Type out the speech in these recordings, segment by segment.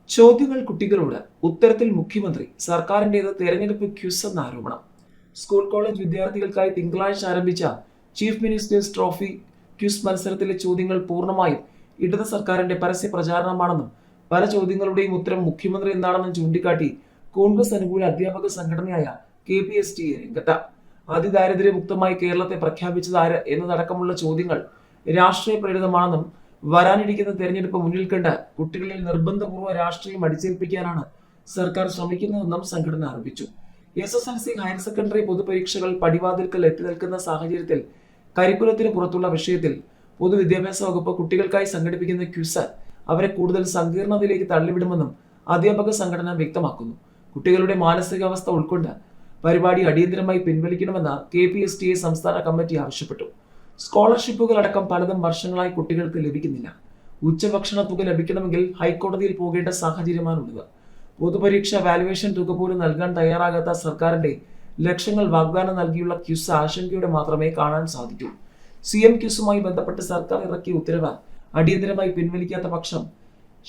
ചോദ്യങ്ങൾ കുട്ടികളോട് ഉത്തരത്തിൽ മുഖ്യമന്ത്രി സർക്കാരിന്റേത് തെരഞ്ഞെടുപ്പ് ക്യൂസ് എന്ന ആരോപണം. സ്കൂൾ കോളേജ് വിദ്യാർത്ഥികൾക്കായി തിങ്കളാഴ്ച ആരംഭിച്ച ചീഫ് മിനിസ്റ്റേഴ്സ് ട്രോഫി ക്യൂസ് മത്സരത്തിലെ ചോദ്യങ്ങൾ പൂർണ്ണമായും ഇടത് സർക്കാരിന്റെ പരസ്യ പ്രചാരണമാണെന്നും പല ചോദ്യങ്ങളുടെയും ഉത്തരം മുഖ്യമന്ത്രി എന്താണെന്നും ചൂണ്ടിക്കാട്ടി കോൺഗ്രസ് അനുകൂല അധ്യാപക സംഘടനയായ KPSTA രംഗത്ത്. അതിദാരിദ്ര്യമുക്തമായി കേരളത്തെ പ്രഖ്യാപിച്ചത് ആര് എന്നതടക്കമുള്ള ചോദ്യങ്ങൾ രാഷ്ട്രീയ പ്രേരിതമാണെന്നും വരാനിരിക്കുന്ന തെരഞ്ഞെടുപ്പ് മുന്നിൽ കണ്ട് കുട്ടികളിൽ നിർബന്ധപൂർവ്വ രാഷ്ട്രീയം അടിച്ചേൽപ്പിക്കാനാണ് സർക്കാർ ശ്രമിക്കുന്നതെന്നും സംഘടന ആരോപിച്ചു. SSLC ഹയർ സെക്കൻഡറി പൊതുപരീക്ഷകൾ പടിവാതിൽക്കൽ എത്തി നിൽക്കുന്ന സാഹചര്യത്തിൽ കരിക്കുലത്തിന് പുറത്തുള്ള വിഷയത്തിൽ പൊതുവിദ്യാഭ്യാസ വകുപ്പ് കുട്ടികൾക്കായി സംഘടിപ്പിക്കുന്ന ക്വിസ് അവരെ കൂടുതൽ സങ്കീർണതയിലേക്ക് തള്ളിവിടുമെന്നും അധ്യാപക സംഘടന വ്യക്തമാക്കുന്നു. കുട്ടികളുടെ മാനസികാവസ്ഥ ഉൾക്കൊണ്ട് പരിപാടി അടിയന്തരമായി പിൻവലിക്കണമെന്ന് KPSTA സംസ്ഥാന കമ്മിറ്റി ആവശ്യപ്പെട്ടു. സ്കോളർഷിപ്പുകൾ അടക്കം പലതും വർഷങ്ങളായി കുട്ടികൾക്ക് ലഭിക്കുന്നില്ല. ഉച്ചഭക്ഷണ തുക ലഭിക്കണമെങ്കിൽ ഹൈക്കോടതിയിൽ പോകേണ്ട സാഹചര്യമാണുള്ളത്. പൊതുപരീക്ഷ വാലുവേഷൻ തുക പോലും നൽകാൻ തയ്യാറാകാത്ത സർക്കാരിന്റെ ലക്ഷങ്ങൾ വാഗ്ദാനം നൽകിയുള്ള ക്യൂസ് ആശങ്കയോടെ മാത്രമേ കാണാൻ സാധിക്കൂ. CM ക്യൂസുമായി ബന്ധപ്പെട്ട് സർക്കാർ ഇറക്കിയ ഉത്തരവ് അടിയന്തരമായി പിൻവലിക്കാത്ത പക്ഷം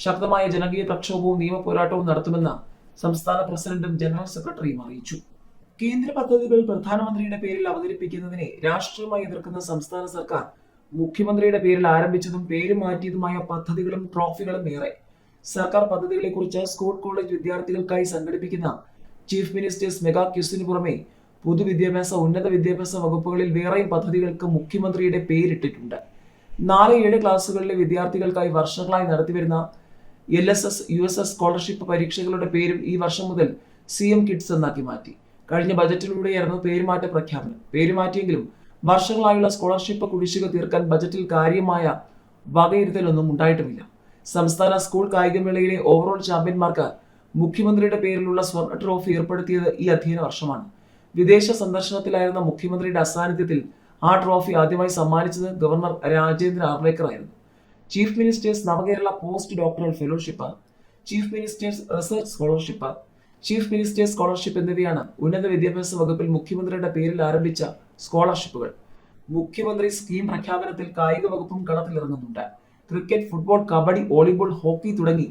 ശക്തമായ ജനകീയ പ്രക്ഷോഭവും നിയമ പോരാട്ടവും നടത്തുമെന്ന് സംസ്ഥാന പ്രസിഡന്റും ജനറൽ സെക്രട്ടറിയും അറിയിച്ചു. കേന്ദ്ര പദ്ധതികൾ പ്രധാനമന്ത്രിയുടെ പേരിൽ അവതരിപ്പിക്കുന്നതിനെ രാഷ്ട്രീയമായി എതിർക്കുന്ന സംസ്ഥാന സർക്കാർ മുഖ്യമന്ത്രിയുടെ പേരിൽ ആരംഭിച്ചതും പേര് മാറ്റിയതുമായ പദ്ധതികളും ട്രോഫികളും ഏറെ. സർക്കാർ പദ്ധതികളെ കുറിച്ച് സ്കൂൾ കോളേജ് വിദ്യാർത്ഥികൾക്കായി സംഘടിപ്പിക്കുന്ന ചീഫ് മിനിസ്റ്റേഴ്സ് മെഗാ ക്യൂസിന് പുറമെ പൊതുവിദ്യാഭ്യാസ ഉന്നത വിദ്യാഭ്യാസ വകുപ്പുകളിൽ വേറെയും പദ്ധതികൾക്ക് മുഖ്യമന്ത്രിയുടെ പേരിട്ടിട്ടുണ്ട്. 4-7 ക്ലാസുകളിലെ വിദ്യാർത്ഥികൾക്കായി വർഷങ്ങളായി നടത്തിവരുന്ന LSS USS സ്കോളർഷിപ്പ് പരീക്ഷകളുടെ പേരും ഈ വർഷം മുതൽ CM കിഡ്സ് എന്നാക്കി മാറ്റി. കഴിഞ്ഞ ബജറ്റിലൂടെയായിരുന്നു പേരുമാറ്റ പ്രഖ്യാപനം. പേരുമാറ്റിയെങ്കിലും വർഷങ്ങളായുള്ള സ്കോളർഷിപ്പ് കുടിശ്ശിക തീർക്കാൻ ബജറ്റിൽ കാര്യമായ വകയിരുത്തലൊന്നും ഉണ്ടായിട്ടുമില്ല. സംസ്ഥാന സ്കൂൾ കായികമേളയിലെ ഓവറോൾ ചാമ്പ്യന്മാർക്ക് മുഖ്യമന്ത്രിയുടെ പേരിലുള്ള സ്വർണ്ണ ട്രോഫി ഏർപ്പെടുത്തിയത് ഈ അധ്യയന വർഷമാണ്. വിദേശ സന്ദർശനത്തിലായിരുന്ന മുഖ്യമന്ത്രിയുടെ അസാന്നിധ്യത്തിൽ ആ ട്രോഫി ആദ്യമായി സമ്മാനിച്ചത് ഗവർണർ രാജേന്ദ്ര ആർലേക്കർ ആയിരുന്നു. Chief minister's Navakerala post doctoral fellowship, chief minister's research scholarship, chief minister's scholarship എന്നിവയാണ് ഉന്നത വിദ്യാഭ്യാസ വകുപ്പിൽ മുഖ്യമന്ത്രിയുടെ പേരിൽ ആരംഭിച്ച സ്കോളർഷിപ്പുകൾ. മുഖ്യമന്ത്രി സ്കീം പ്രഖ്യാപനത്തിൽ കായിക വകുപ്പും കളത്തിലിറങ്ങുന്നുണ്ട്. Cricket, football, kabaddi, volleyball, hockey തുടങ്ങി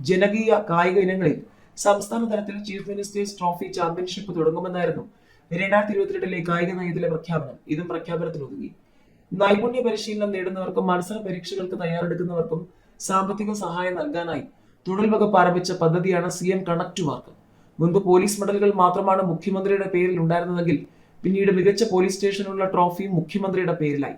ജനകീയ കായിക ഇനങ്ങളിൽ സംസ്ഥാന തലത്തിൽ ചീഫ് മിനിസ്റ്റേഴ്സ് ട്രോഫി ചാമ്പ്യൻഷിപ്പ് തുടങ്ങുമെന്നായിരുന്നു 2022 കായിക നയത്തിലെ പ്രഖ്യാപനം. ഇതും പ്രഖ്യാപനത്തിൽ ഒതുങ്ങി. നൈപുണ്യ പരിശീലനം നേടുന്നവർക്കും മത്സര പരീക്ഷകൾക്ക് തയ്യാറെടുക്കുന്നവർക്കും സാമ്പത്തിക സഹായം നൽകാനായി തൊഴിൽ വകുപ്പ് ആരംഭിച്ച പദ്ധതിയാണ് CM കണക്ട് ടു വർക്ക്. മുൻപ് പോലീസ് മെഡലുകൾ മാത്രമാണ് മുഖ്യമന്ത്രിയുടെ പേരിൽ ഉണ്ടായിരുന്നതെങ്കിൽ പിന്നീട് മികച്ച പോലീസ് സ്റ്റേഷനുള്ള ട്രോഫിയും മുഖ്യമന്ത്രിയുടെ പേരിലായി.